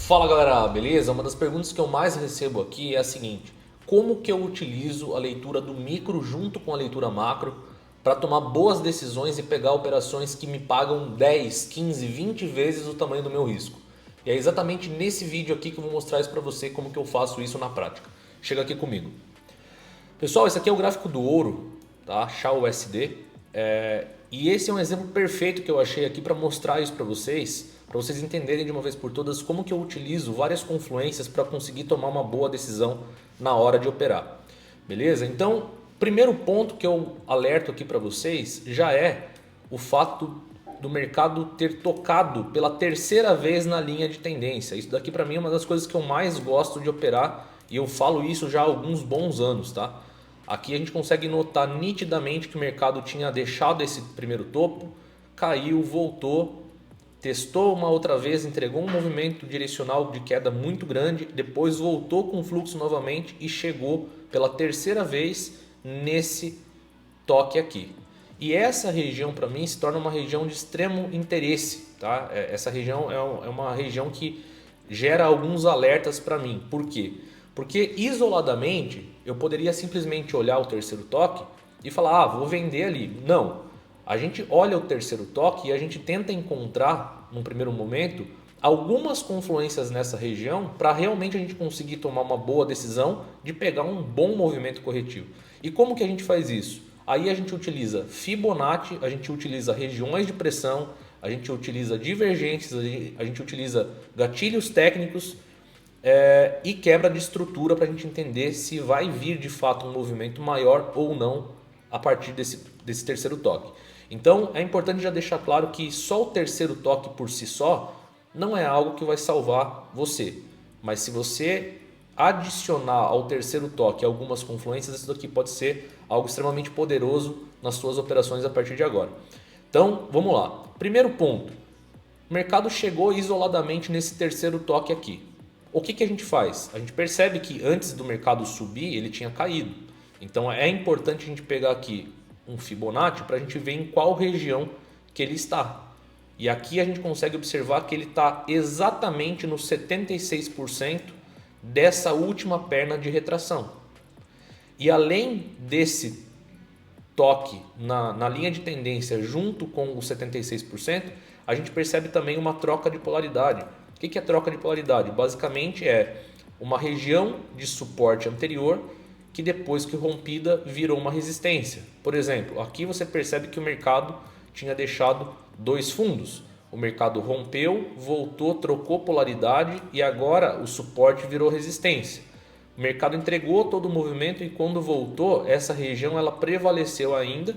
Fala galera, beleza? Uma das perguntas que eu mais recebo aqui é a seguinte: como que eu utilizo a leitura do micro junto com a leitura macro para tomar boas decisões e pegar operações que me pagam 10, 15, 20 vezes o tamanho do meu risco? E é exatamente nesse vídeo aqui que eu vou mostrar isso para você, como que eu faço isso na prática. Chega aqui comigo. Pessoal, esse aqui é o gráfico do ouro, tá? XAUSD. E esse é um exemplo perfeito que eu achei aqui para mostrar isso para vocês entenderem de uma vez por todas como que eu utilizo várias confluências para conseguir tomar uma boa decisão na hora de operar. Beleza? Então, primeiro ponto que eu alerto aqui para vocês já é o fato do mercado ter tocado pela terceira vez na linha de tendência. Isso daqui para mim é uma das coisas que eu mais gosto de operar e eu falo isso já há alguns bons anos, tá? Aqui a gente consegue notar nitidamente que o mercado tinha deixado esse primeiro topo, caiu, voltou, testou uma outra vez, entregou um movimento direcional de queda muito grande, depois voltou com fluxo novamente e chegou pela terceira vez nesse toque aqui. E essa região para mim se torna uma região de extremo interesse, tá? Essa região é uma região que gera alguns alertas para mim. Por quê? Porque isoladamente eu poderia simplesmente olhar o terceiro toque e falar, vou vender ali. Não, a gente olha o terceiro toque e a gente tenta encontrar, num primeiro momento, algumas confluências nessa região para realmente a gente conseguir tomar uma boa decisão de pegar um bom movimento corretivo. E como que a gente faz isso? Aí a gente utiliza Fibonacci, a gente utiliza regiões de pressão, a gente utiliza divergências, a gente utiliza gatilhos técnicos e quebra de estrutura para a gente entender se vai vir de fato um movimento maior ou não a partir desse terceiro toque. Então é importante já deixar claro que só o terceiro toque por si só não é algo que vai salvar você. Mas se você adicionar ao terceiro toque algumas confluências, isso daqui pode ser algo extremamente poderoso nas suas operações a partir de agora. Então vamos lá. Primeiro ponto. O mercado chegou isoladamente nesse terceiro toque aqui. O que a gente faz? A gente percebe que antes do mercado subir, ele tinha caído. Então é importante a gente pegar aqui um Fibonacci para a gente ver em qual região que ele está. E aqui a gente consegue observar que ele está exatamente no 76% dessa última perna de retração. E além desse toque na linha de tendência junto com os 76%, a gente percebe também uma troca de polaridade. O que é troca de polaridade? Basicamente é uma região de suporte anterior que depois que rompida virou uma resistência. Por exemplo, aqui você percebe que o mercado tinha deixado dois fundos. O mercado rompeu, voltou, trocou polaridade e agora o suporte virou resistência. O mercado entregou todo o movimento e quando voltou, essa região ela prevaleceu ainda,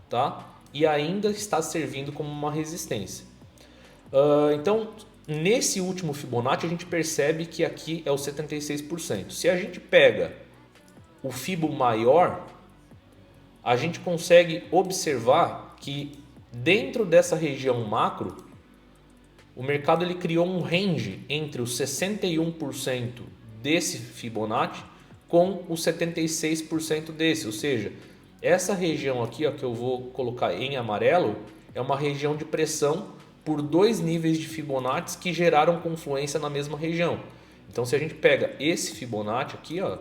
tá? E ainda está servindo como uma resistência. Então, nesse último Fibonacci, a gente percebe que aqui é o 76%. Se a gente pega o Fibo maior, a gente consegue observar que dentro dessa região macro, o mercado ele criou um range entre os 61% desse Fibonacci com os 76% desse. Ou seja, essa região aqui ó, que eu vou colocar em amarelo é uma região de pressão por dois níveis de Fibonacci que geraram confluência na mesma região. Então se a gente pega esse Fibonacci aqui, ó,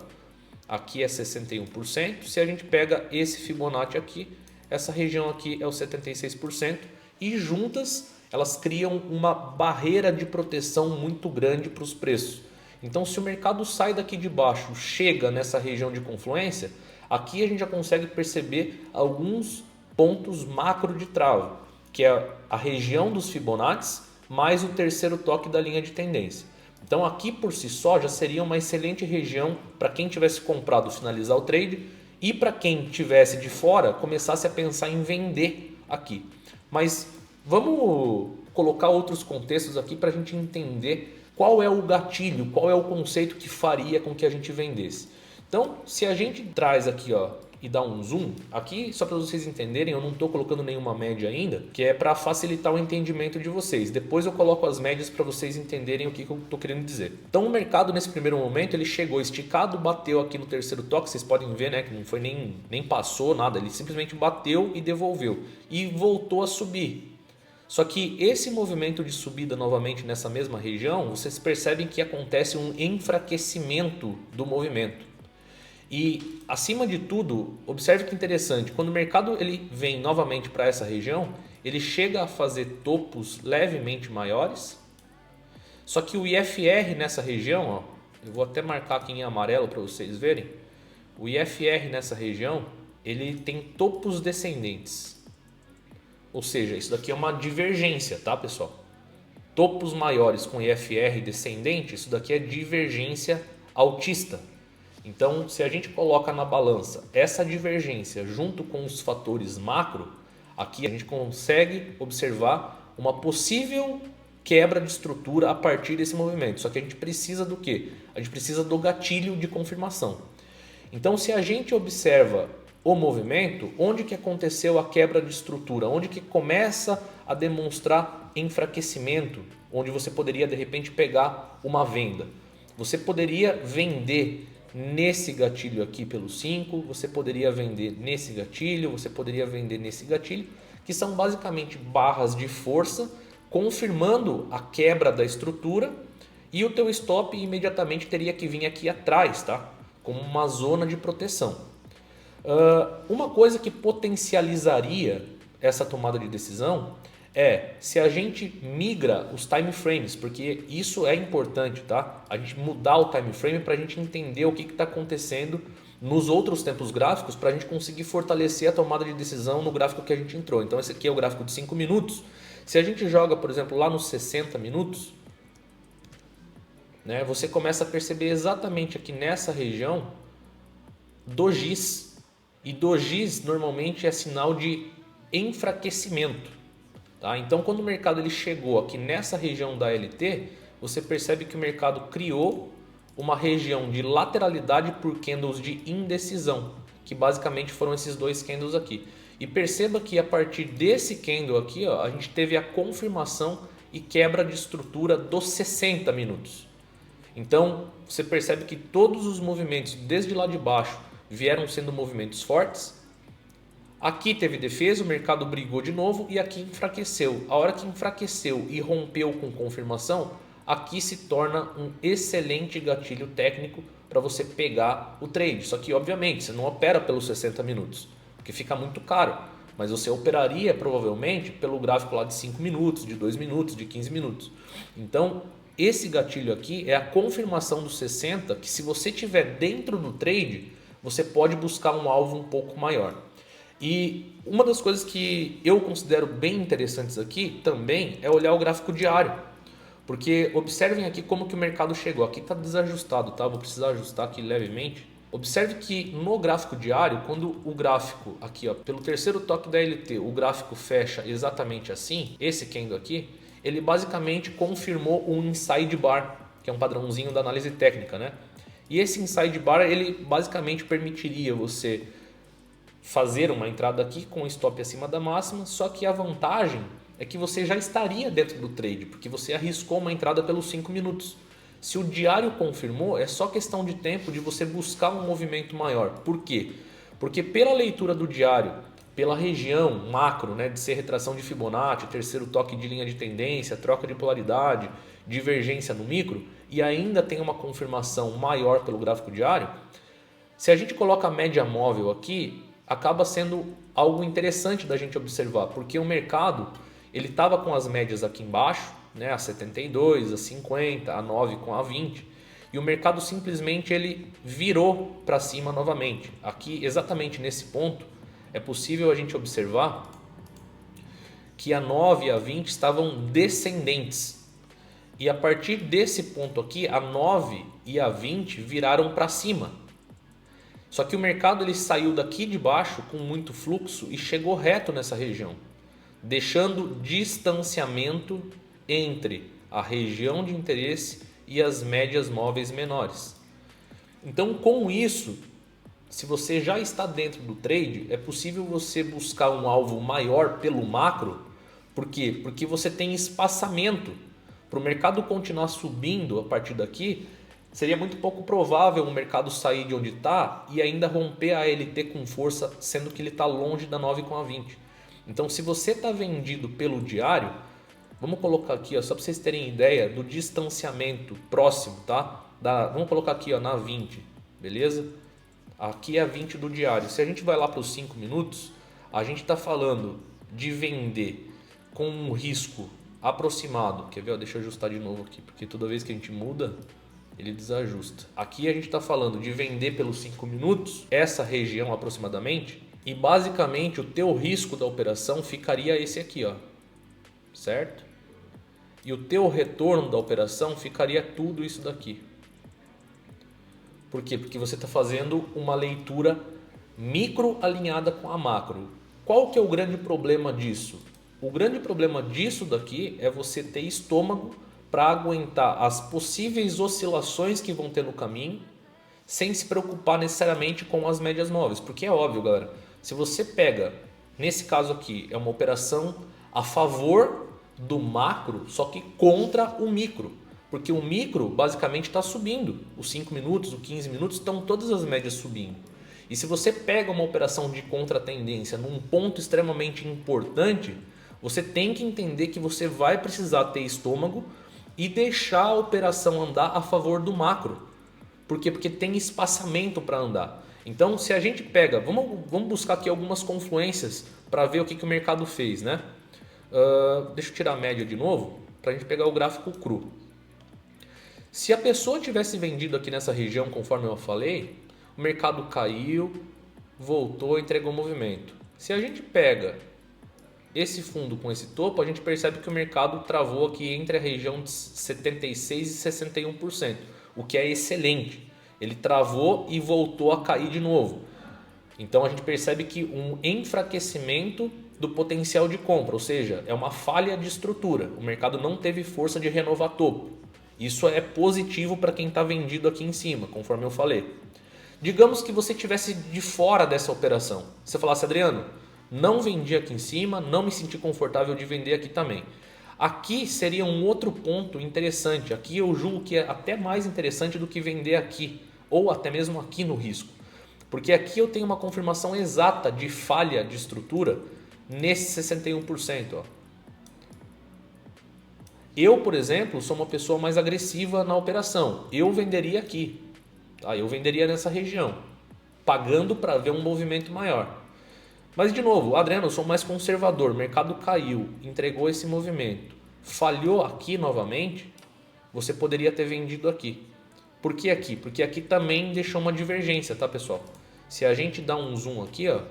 aqui é 61%. Se a gente pega esse Fibonacci aqui, essa região aqui é o 76%. E juntas elas criam uma barreira de proteção muito grande para os preços. Então se o mercado sai daqui de baixo, chega nessa região de confluência, aqui a gente já consegue perceber alguns pontos macro de trava, que é a região dos Fibonacci mais o terceiro toque da linha de tendência. Então aqui por si só já seria uma excelente região para quem tivesse comprado finalizar o trade e para quem tivesse de fora começasse a pensar em vender aqui. Mas vamos colocar outros contextos aqui para a gente entender qual é o gatilho, qual é o conceito que faria com que a gente vendesse. Então se a gente traz aqui ó, e dá um zoom, aqui só para vocês entenderem, eu não estou colocando nenhuma média ainda, que é para facilitar o entendimento de vocês. Depois eu coloco as médias para vocês entenderem o que eu estou querendo dizer. Então o mercado nesse primeiro momento ele chegou esticado, bateu aqui no terceiro toque, vocês podem ver né, que não foi nem passou nada, ele simplesmente bateu e devolveu e voltou a subir. Só que esse movimento de subida novamente nessa mesma região, vocês percebem que acontece um enfraquecimento do movimento. E acima de tudo, observe que interessante, quando o mercado ele vem novamente para essa região, ele chega a fazer topos levemente maiores, só que o IFR nessa região, ó, eu vou até marcar aqui em amarelo para vocês verem, o IFR nessa região ele tem topos descendentes. Ou seja, isso daqui é uma divergência, tá, pessoal? Topos maiores com IFR descendente, isso daqui é divergência altista. Então, se a gente coloca na balança essa divergência junto com os fatores macro, aqui a gente consegue observar uma possível quebra de estrutura a partir desse movimento. Só que a gente precisa do quê? A gente precisa do gatilho de confirmação. Então, se a gente observa o movimento, onde que aconteceu a quebra de estrutura, onde que começa a demonstrar enfraquecimento, onde você poderia de repente pegar uma venda. Você poderia vender nesse gatilho aqui pelo 5, você poderia vender nesse gatilho, você poderia vender nesse gatilho, que são basicamente barras de força, confirmando a quebra da estrutura, e o teu stop imediatamente teria que vir aqui atrás, tá? Como uma zona de proteção. Uma coisa que potencializaria essa tomada de decisão é se a gente migra os time frames, porque isso é importante, tá? A gente mudar o time frame para a gente entender o que está acontecendo nos outros tempos gráficos para a gente conseguir fortalecer a tomada de decisão no gráfico que a gente entrou. Então esse aqui é o gráfico de 5 minutos. Se a gente joga, por exemplo, lá nos 60 minutos, né, você começa a perceber exatamente aqui nessa região dojis. E dojis normalmente é sinal de enfraquecimento. Tá? Então, quando o mercado ele chegou aqui nessa região da LT, você percebe que o mercado criou uma região de lateralidade por candles de indecisão, que basicamente foram esses dois candles aqui. E perceba que a partir desse candle aqui, ó, a gente teve a confirmação e quebra de estrutura dos 60 minutos. Então, você percebe que todos os movimentos desde lá de baixo vieram sendo movimentos fortes. Aqui teve defesa, o mercado brigou de novo e aqui enfraqueceu. A hora que enfraqueceu e rompeu com confirmação, aqui se torna um excelente gatilho técnico para você pegar o trade. Só que, obviamente, você não opera pelos 60 minutos, porque fica muito caro. Mas você operaria provavelmente pelo gráfico lá de 5 minutos, de 2 minutos, de 15 minutos. Então, esse gatilho aqui é a confirmação dos 60, que se você estiver dentro do trade, você pode buscar um alvo um pouco maior. E uma das coisas que eu considero bem interessantes aqui também é olhar o gráfico diário. Porque observem aqui como que o mercado chegou. Aqui está desajustado, tá? Vou precisar ajustar aqui levemente. Observe que no gráfico diário, quando o gráfico aqui, ó, pelo terceiro toque da LT, o gráfico fecha exatamente assim, esse candle aqui, ele basicamente confirmou um inside bar, que é um padrãozinho da análise técnica, né? E esse inside bar, ele basicamente permitiria você fazer uma entrada aqui com stop acima da máxima, só que a vantagem é que você já estaria dentro do trade, porque você arriscou uma entrada pelos 5 minutos. Se o diário confirmou, é só questão de tempo de você buscar um movimento maior. Por quê? Porque pela leitura do diário, pela região macro, né, de ser retração de Fibonacci, terceiro toque de linha de tendência, troca de polaridade, divergência no micro, e ainda tem uma confirmação maior pelo gráfico diário, se a gente coloca a média móvel aqui, acaba sendo algo interessante da gente observar, porque o mercado ele estava com as médias aqui embaixo, né, a 72, a 50, a 9 com a 20, e o mercado simplesmente ele virou para cima novamente. Aqui, exatamente nesse ponto, é possível a gente observar que a 9 e a 20 estavam descendentes. E a partir desse ponto aqui, a 9 e a 20 viraram para cima. Só que o mercado ele saiu daqui de baixo com muito fluxo e chegou reto nessa região, deixando distanciamento entre a região de interesse e as médias móveis menores. Então, com isso, se você já está dentro do trade, é possível você buscar um alvo maior pelo macro. Por quê? Porque você tem espaçamento. Para o mercado continuar subindo a partir daqui, seria muito pouco provável o mercado sair de onde está e ainda romper a LT com força, sendo que ele está longe da 9 com a 20. Então, se você está vendido pelo diário, vamos colocar aqui, ó, só para vocês terem ideia do distanciamento próximo, tá? Vamos colocar aqui, ó, na 20, beleza? Aqui é a 20 do diário. Se a gente vai lá para os 5 minutos, a gente está falando de vender com um risco aproximado. Quer ver? Deixa eu ajustar de novo aqui, porque toda vez que a gente muda, ele desajusta. Aqui a gente está falando de vender pelos 5 minutos, essa região aproximadamente, e basicamente o teu risco da operação ficaria esse aqui, ó, certo? E o teu retorno da operação ficaria tudo isso daqui. Por quê? Porque você está fazendo uma leitura micro alinhada com a macro. Qual que é o grande problema disso? O grande problema disso daqui é você ter estômago para aguentar as possíveis oscilações que vão ter no caminho, sem se preocupar necessariamente com as médias móveis. Porque é óbvio, galera, se você pega, nesse caso aqui, é uma operação a favor do macro, só que contra o micro. Porque o micro basicamente está subindo. Os 5 minutos, os 15 minutos, estão todas as médias subindo. E se você pega uma operação de contratendência num ponto extremamente importante, você tem que entender que você vai precisar ter estômago e deixar a operação andar a favor do macro. Por quê? Porque tem espaçamento para andar. Então, se a gente pega, vamos buscar aqui algumas confluências para ver o que o mercado fez, né? Deixa eu tirar a média de novo, para a gente pegar o gráfico cru. Se a pessoa tivesse vendido aqui nessa região, conforme eu falei, o mercado caiu, voltou, entregou movimento. Se a gente pega esse fundo com esse topo, a gente percebe que o mercado travou aqui entre a região de 76% e 61%, o que é excelente. Ele travou e voltou a cair de novo. Então a gente percebe que um enfraquecimento do potencial de compra, ou seja, é uma falha de estrutura. O mercado não teve força de renovar topo. Isso é positivo para quem está vendido aqui em cima, conforme eu falei. Digamos que você estivesse de fora dessa operação. Você falasse, Adriano, não vendi aqui em cima, não me senti confortável de vender aqui também. Aqui seria um outro ponto interessante. Aqui eu julgo que é até mais interessante do que vender aqui, ou até mesmo aqui no risco. Porque aqui eu tenho uma confirmação exata de falha de estrutura nesse 61%. Ó. Eu, por exemplo, sou uma pessoa mais agressiva na operação. Eu venderia aqui. Tá? Eu venderia nessa região, pagando para ver um movimento maior. Mas, de novo, Adriano, eu sou mais conservador. O mercado caiu, entregou esse movimento, falhou aqui novamente, você poderia ter vendido aqui. Por que aqui? Porque aqui também deixou uma divergência, tá, pessoal? Se a gente dá um zoom aqui, ó,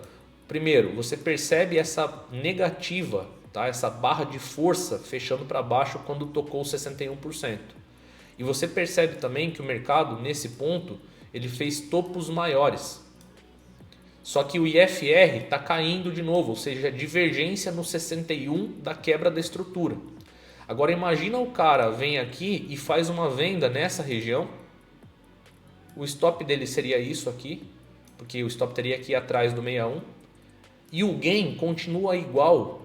primeiro, você percebe essa negativa, tá? Essa barra de força fechando para baixo quando tocou 61%. E você percebe também que o mercado, nesse ponto, ele fez topos maiores. Só que o IFR está caindo de novo, ou seja, divergência no 61 da quebra da estrutura. Agora imagina o cara vem aqui e faz uma venda nessa região. O stop dele seria isso aqui, porque o stop teria aqui atrás do 61. E o gain continua igual,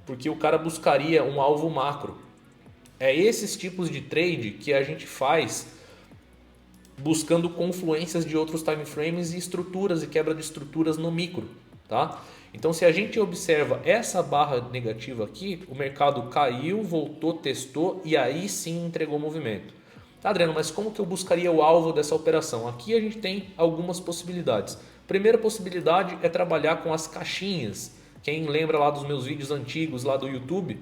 porque o cara buscaria um alvo macro. É esses tipos de trade que a gente faz buscando confluências de outros time frames e estruturas e quebra de estruturas no micro, tá? Então, se a gente observa essa barra negativa aqui, o mercado caiu, voltou, testou e aí sim entregou movimento. Tá, Adriano, mas como que eu buscaria o alvo dessa operação? Aqui a gente tem algumas possibilidades. Primeira possibilidade é trabalhar com as caixinhas. Quem lembra lá dos meus vídeos antigos lá do YouTube,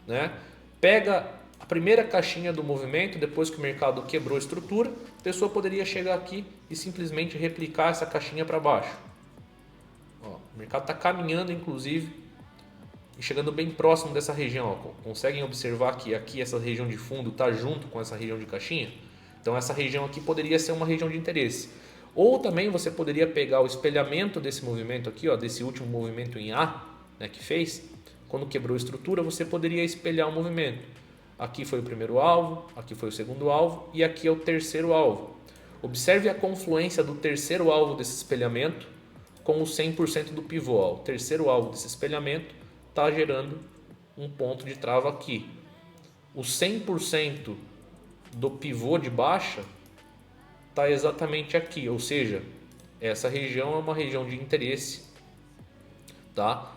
né? Pega a primeira caixinha do movimento, depois que o mercado quebrou a estrutura, a pessoa poderia chegar aqui e simplesmente replicar essa caixinha para baixo. Ó, o mercado está caminhando, inclusive, e chegando bem próximo dessa região. Ó. Conseguem observar que aqui essa região de fundo está junto com essa região de caixinha? Então essa região aqui poderia ser uma região de interesse. Ou também você poderia pegar o espelhamento desse movimento aqui, ó, desse último movimento em A, né, que fez, quando quebrou a estrutura, você poderia espelhar o movimento. Aqui foi o primeiro alvo, aqui foi o segundo alvo e aqui é o terceiro alvo. Observe a confluência do terceiro alvo desse espelhamento com o 100% do pivô. Ó. O terceiro alvo desse espelhamento está gerando um ponto de trava aqui. O 100% do pivô de baixa está exatamente aqui, ou seja, essa região é uma região de interesse, tá?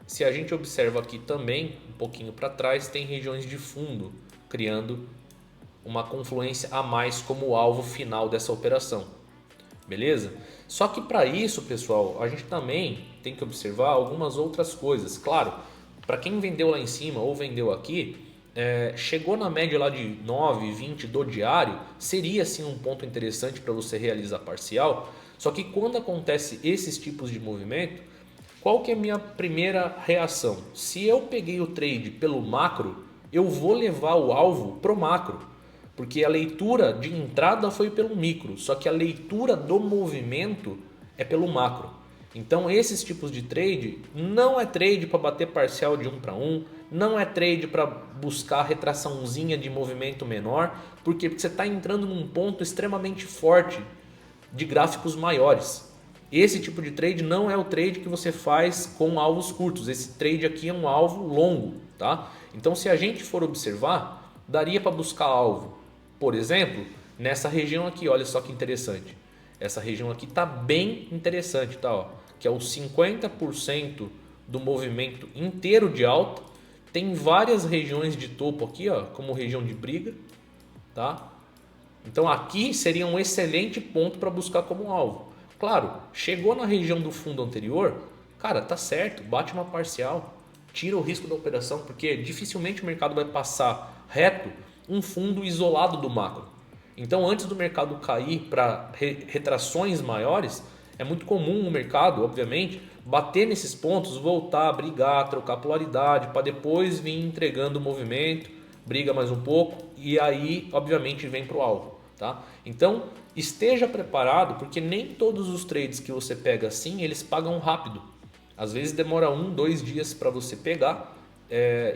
Se a gente observa aqui também, um pouquinho para trás, tem regiões de fundo, criando uma confluência a mais como alvo final dessa operação. Beleza? Só que para isso, pessoal, a gente também tem que observar algumas outras coisas. Claro, para quem vendeu lá em cima ou vendeu aqui, chegou na média lá de 9, 20 do diário, seria sim um ponto interessante para você realizar parcial. Só que quando acontece esses tipos de movimento, qual que é a minha primeira reação? Se eu peguei o trade pelo macro, eu vou levar o alvo pro macro, porque a leitura de entrada foi pelo micro, só que a leitura do movimento é pelo macro. Então esses tipos de trade não é trade para bater parcial de 1 para 1, não é trade para buscar retraçãozinha de movimento menor, porque você está entrando num ponto extremamente forte de gráficos maiores. Esse tipo de trade não é o trade que você faz com alvos curtos. Esse trade aqui é um alvo longo, tá? Então, se a gente for observar, daria para buscar alvo, por exemplo, nessa região aqui. Olha só que interessante. Essa região aqui está bem interessante, tá? Ó, que é os 50% do movimento inteiro de alta. Tem várias regiões de topo aqui, ó, como região de briga, tá? Então aqui seria um excelente ponto para buscar como alvo. Claro, chegou na região do fundo anterior, cara, tá certo, bate uma parcial, tira o risco da operação, porque dificilmente o mercado vai passar reto um fundo isolado do macro. Então antes do mercado cair para retrações maiores, é muito comum o mercado, obviamente, bater nesses pontos, voltar, brigar, trocar polaridade, para depois vir entregando o movimento, briga mais um pouco e aí, obviamente, vem para o alvo. Tá? Então, esteja preparado, porque nem todos os trades que você pega assim, eles pagam rápido. Às vezes demora 1, 2 dias para você pegar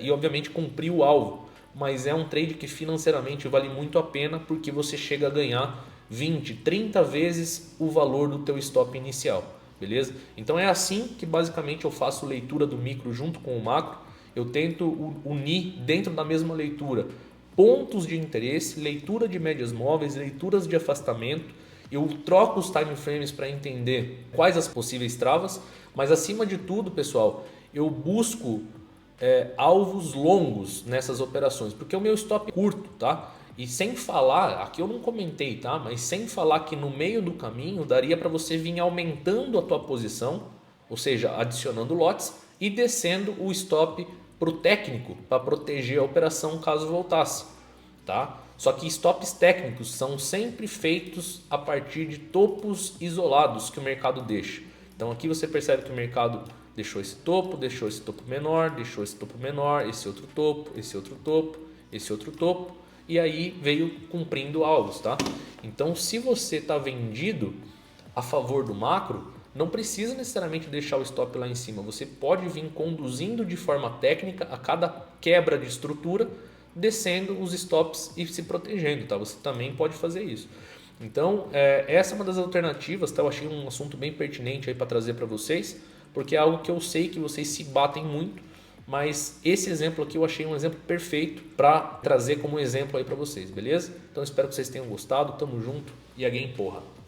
e, obviamente, cumprir o alvo. Mas é um trade que financeiramente vale muito a pena, porque você chega a ganhar 20, 30 vezes o valor do teu stop inicial. Beleza? Então é assim que basicamente eu faço leitura do micro junto com o macro. Eu tento unir dentro da mesma leitura pontos de interesse, leitura de médias móveis, leituras de afastamento. Eu troco os time frames para entender quais as possíveis travas, mas acima de tudo, pessoal, eu busco alvos longos nessas operações, porque o meu stop é curto, tá? E sem falar, aqui eu não comentei, tá? Mas sem falar que no meio do caminho daria para você vir aumentando a tua posição, ou seja, adicionando lotes e descendo o stop para o técnico para proteger a operação caso voltasse, tá? Só que stops técnicos são sempre feitos a partir de topos isolados que o mercado deixa. Então aqui você percebe que o mercado deixou esse topo menor, deixou esse topo menor, esse outro topo, esse outro topo, esse outro topo, e aí veio cumprindo alvos, tá? Então se você está vendido a favor do macro, não precisa necessariamente deixar o stop lá em cima. Você pode vir conduzindo de forma técnica a cada quebra de estrutura, descendo os stops e se protegendo, tá? Você também pode fazer isso. Então, essa é uma das alternativas, tá? Eu achei um assunto bem pertinente aí para trazer para vocês, porque é algo que eu sei que vocês se batem muito, mas esse exemplo aqui eu achei um exemplo perfeito para trazer como exemplo aí para vocês, beleza? Então, espero que vocês tenham gostado. Tamo junto e a game porra!